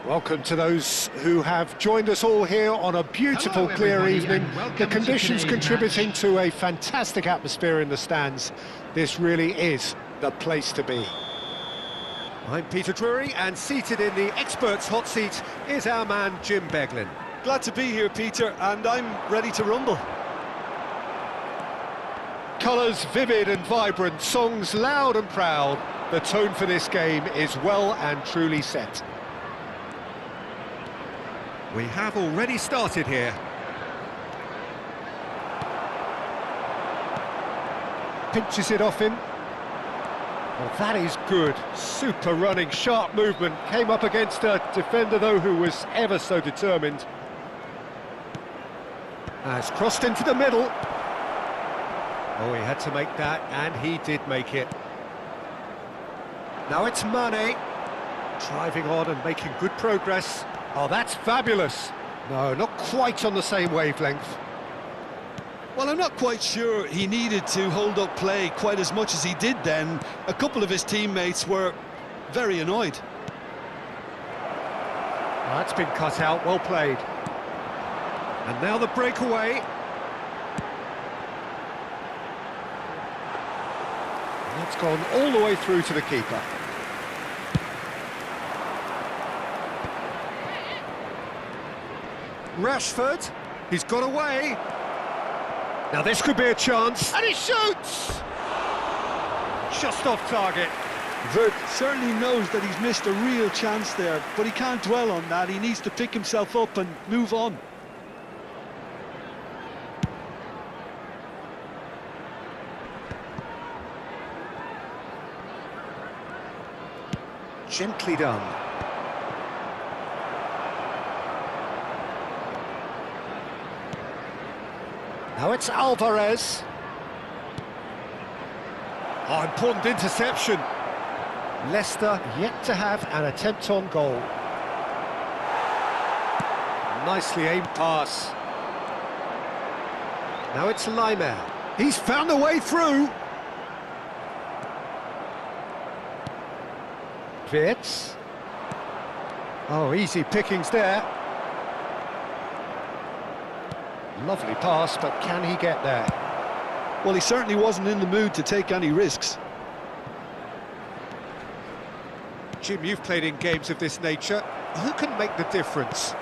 Welcome to those who have joined us all here on a beautiful, clear evening. The conditions contributing to a fantastic atmosphere in the stands. This really is the place to be. I'm Peter Drury, and seated in the experts' hot seat is our man Jim Beglin. Glad to be here, Peter, and I'm ready to rumble. Colours vivid and vibrant, songs loud and proud. The tone for this game is well and truly set. We have already started here. Pinches it off him. Well, that is good. Super running, sharp movement. Came up against a defender, though, who was ever so determined. Has crossed into the middle. Oh, he had to make that, and he did make it. Now it's Mane. Driving on and making good progress. Oh, that's fabulous. No, not quite on the same wavelength. Well, I'm not quite sure he needed to hold up play quite as much as he did then. A couple of his teammates were very annoyed. Oh, that's been cut out, well played. And now the breakaway. And that's gone all the way through to the keeper. Rashford, he's got away. Now this could be a chance, and he shoots! Just off target. Vert certainly knows that he's missed a real chance there, but he can't dwell on that. He needs to pick himself up and move on. Gently done. Now it's Alvarez. Oh, important interception. Leicester yet to have an attempt on goal. Nicely aimed pass. Now it's Lima. He's found a way through. Wirtz. Oh, easy pickings there. Lovely pass, but can he get there? Well, he certainly wasn't in the mood to take any risks. Jim, you've played in games of this nature. Who can make the difference?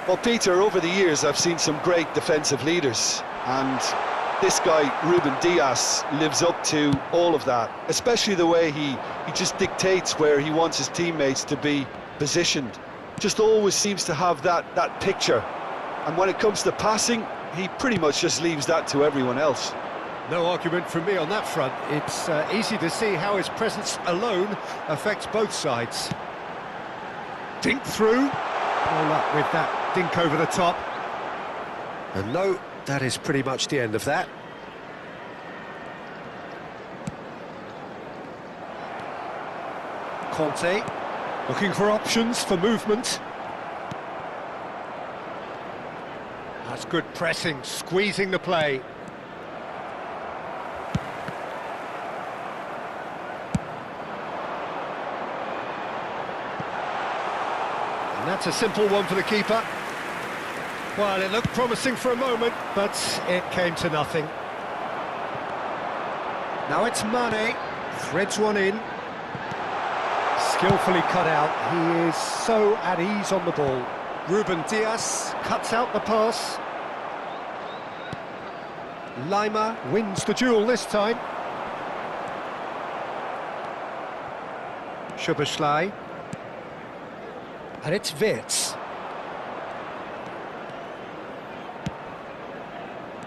Well, Peter, over the years I've seen some great defensive leaders, and this guy, Ruben Dias, lives up to all of that, especially the way he just dictates where he wants his teammates to be positioned. Just always seems to have that picture. And when it comes to passing, he pretty much just leaves that to everyone else. No argument from me on that front. It's easy to see how his presence alone affects both sides. Dink through. No luck with that dink over the top. And no, that is pretty much the end of that. Conte, looking for options for movement. That's good pressing, squeezing the play. And that's a simple one for the keeper. Well, it looked promising for a moment, but it came to nothing. Now it's Mane, threads one in. Skillfully cut out, he is so at ease on the ball. Ruben Dias cuts out the pass. Lima wins the duel this time. Szoboszlai. And it's Wirtz.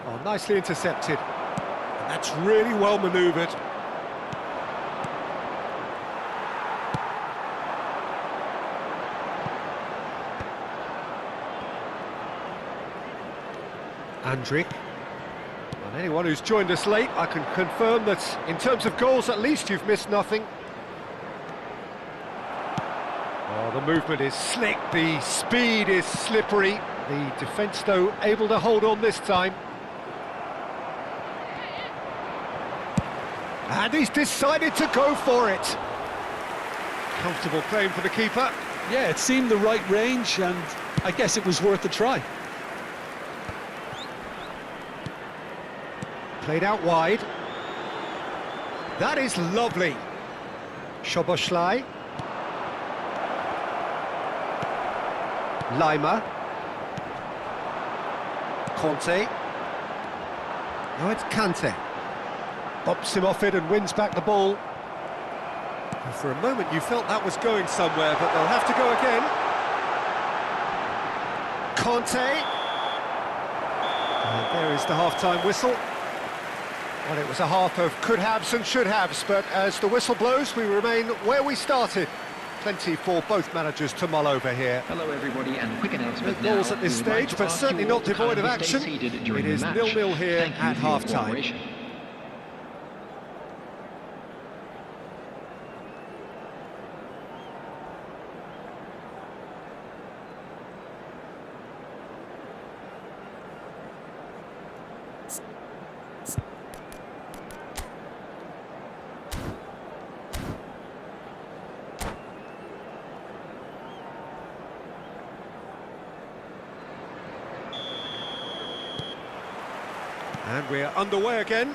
Oh, nicely intercepted. And that's really well manoeuvred. Andrik. And anyone who's joined us late, I can confirm that in terms of goals, at least you've missed nothing. Oh, the movement is slick, the speed is slippery. The defence, though, able to hold on this time. And he's decided to go for it. Comfortable claim for the keeper. Yeah, it seemed the right range, and I guess it was worth a try. Played out wide. That is lovely. Szoboszlai. Lima. Conte. Now it's Kante. Bops him off it and wins back the ball. And for a moment you felt that was going somewhere, but they'll have to go again. Conte. And there is the half-time whistle. Well, it was a half of could-haves and should-haves, but as the whistle blows, we remain where we started. Plenty for both managers to mull over here. Hello everybody, and quick announcement No goals at this stage, but certainly not devoid of action. It is 0-0 here at half-time. And we're underway again.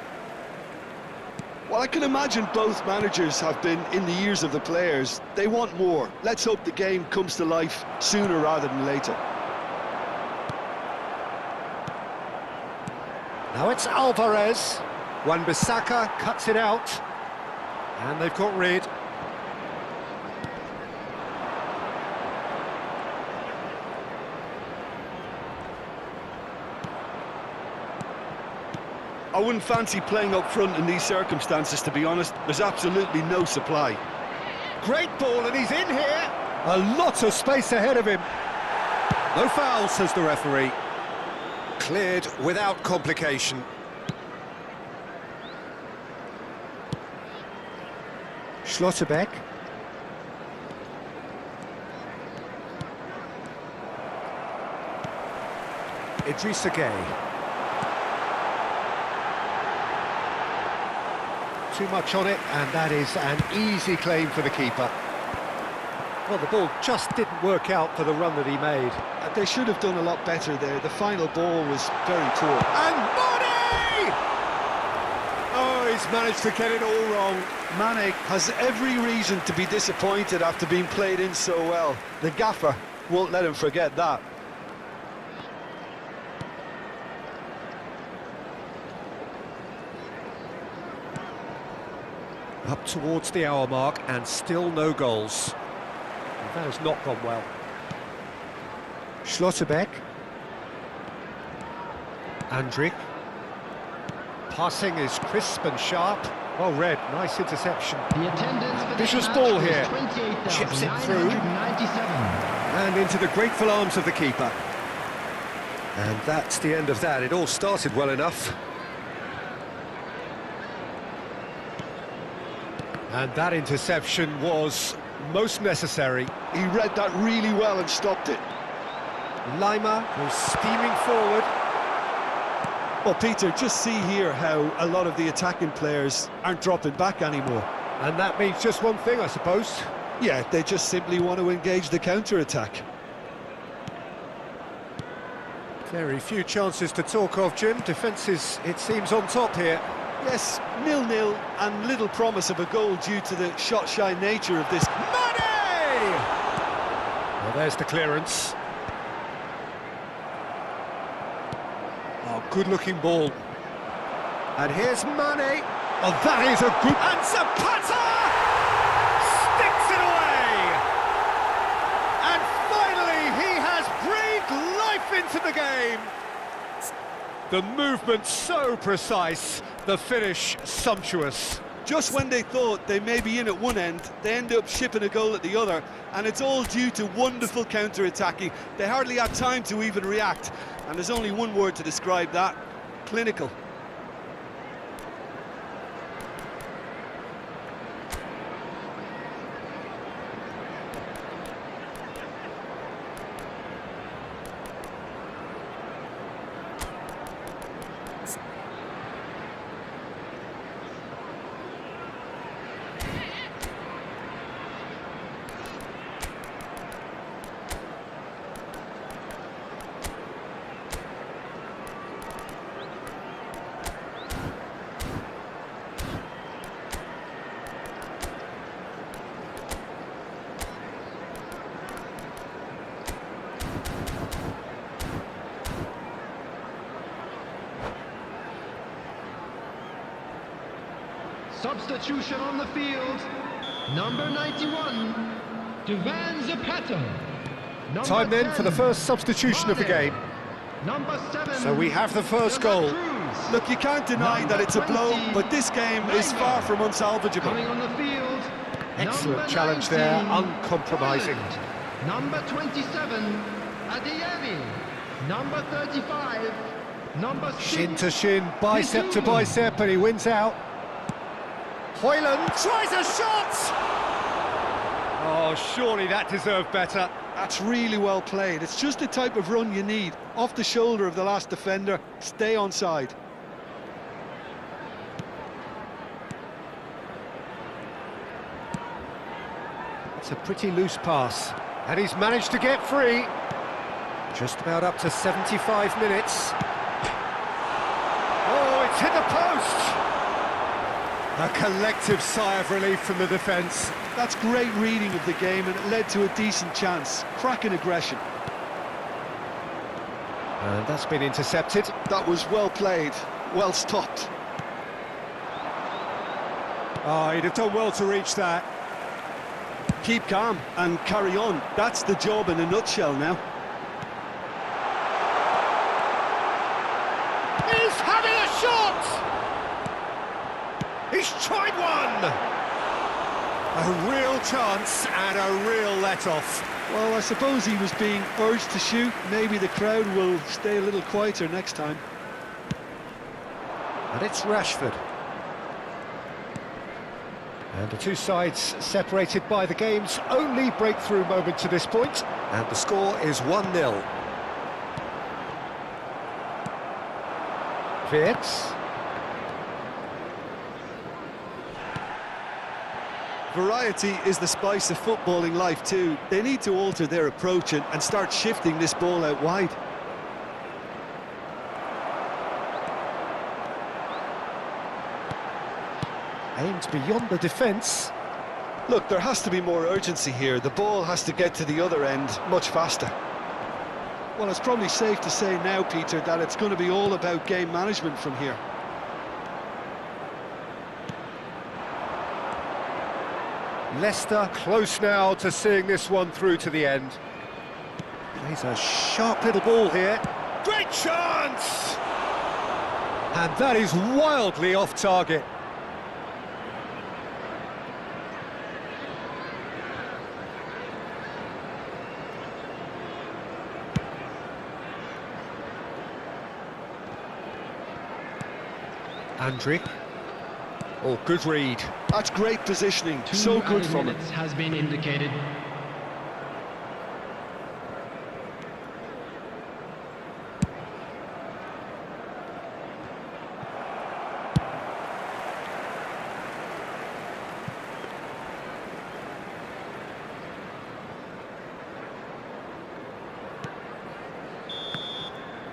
Well, I can imagine both managers have been in the ears of the players. They want more. Let's hope the game comes to life sooner rather than later. Now it's Alvarez. Wan-Bissaka cuts it out. And they've got rid. I wouldn't fancy playing up front in these circumstances, to be honest. There's absolutely no supply. Great ball, and he's in here. A lot of space ahead of him. No foul, says the referee. Cleared without complication. Schlotterbeck. Idrissa Gueye. Too much on it, and that is an easy claim for the keeper. Well, the ball just didn't work out for the run that he made. They should have done a lot better there. The final ball was very poor. And Mane! Oh, he's managed to get it all wrong. Mane has every reason to be disappointed after being played in so well. The gaffer won't let him forget that. Up towards the hour mark, and still no goals. And that has not gone well. Schlotterbeck. Andrik. Passing is crisp and sharp. Well read, nice interception. Vicious ball here. Chips it through. And into the grateful arms of the keeper. And that's the end of that. It all started well enough. And that interception was most necessary. He read that really well and stopped it. Lima was steaming forward. Well, Peter, just see here how a lot of the attacking players aren't dropping back anymore. And that means just one thing, I suppose. Yeah, they just simply want to engage the counter-attack. Very few chances to talk of, Jim. Defence is, it seems, on top here. Yes, 0-0 and little promise of a goal due to the shot-shy nature of this. Mane! Well, there's the clearance. Oh, good-looking ball. And here's Mane. Oh, that is a good... And Zapata sticks it away! And finally, he has breathed life into the game. The movement so precise, the finish sumptuous. Just when they thought they may be in at one end, they end up shipping a goal at the other, and it's all due to wonderful counter-attacking. They hardly had time to even react, and there's only one word to describe that: clinical. Substitution on the field. Number 91, Duvan Zapata. Time then for the first substitution of the game. Number 7. So we have the first goal. Look, you can't deny that it's a blow, but this game is far from unsalvageable. Coming on the field. Excellent Number challenge 19, there, uncompromising. Ireland. Number 27, Adeyemi. Number 35, number 6. Shin to shin, bicep to bicep, and he wins out. Hoyland tries a shot! Oh, surely that deserved better. That's really well played. It's just the type of run you need. Off the shoulder of the last defender, stay onside. It's a pretty loose pass, and he's managed to get free. Just about up to 75 minutes. Oh, it's hit the post! A collective sigh of relief from the defence. That's great reading of the game, and it led to a decent chance. Cracking aggression. And that's been intercepted. That was well played, well stopped. Oh, he'd have done well to reach that. Keep calm and carry on. That's the job in a nutshell now. He's having a shot! He's tried one! A real chance and a real let-off. Well, I suppose he was being urged to shoot. Maybe the crowd will stay a little quieter next time. And it's Rashford. And the two sides separated by the game's only breakthrough moment to this point. And the score is 1-0. Wirtz. Variety is the spice of footballing life too. They need to alter their approach and start shifting this ball out wide. Aimed beyond the defence. Look, there has to be more urgency here. The ball has to get to the other end much faster. Well, it's probably safe to say now, Peter, that it's going to be all about game management from here. Leicester close now to seeing this one through to the end. Plays a sharp little ball here. Great chance! And that is wildly off target. Andrick. Oh, good read. That's great positioning. So good from him. Has been indicated.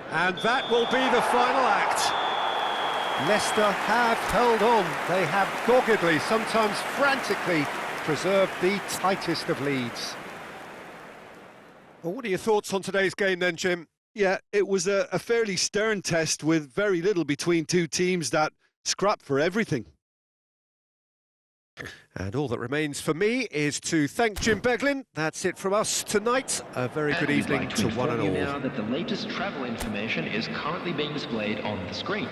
And that will be the final act. Leicester have held on. They have doggedly, sometimes frantically, preserved the tightest of leads. Well, what are your thoughts on today's game then, Jim? Yeah, it was a fairly stern test with very little between two teams that scrapped for everything. And all that remains for me is to thank Jim Beglin. That's it from us tonight. A very good evening to one and all. Now that the latest travel information is currently being displayed on the screen.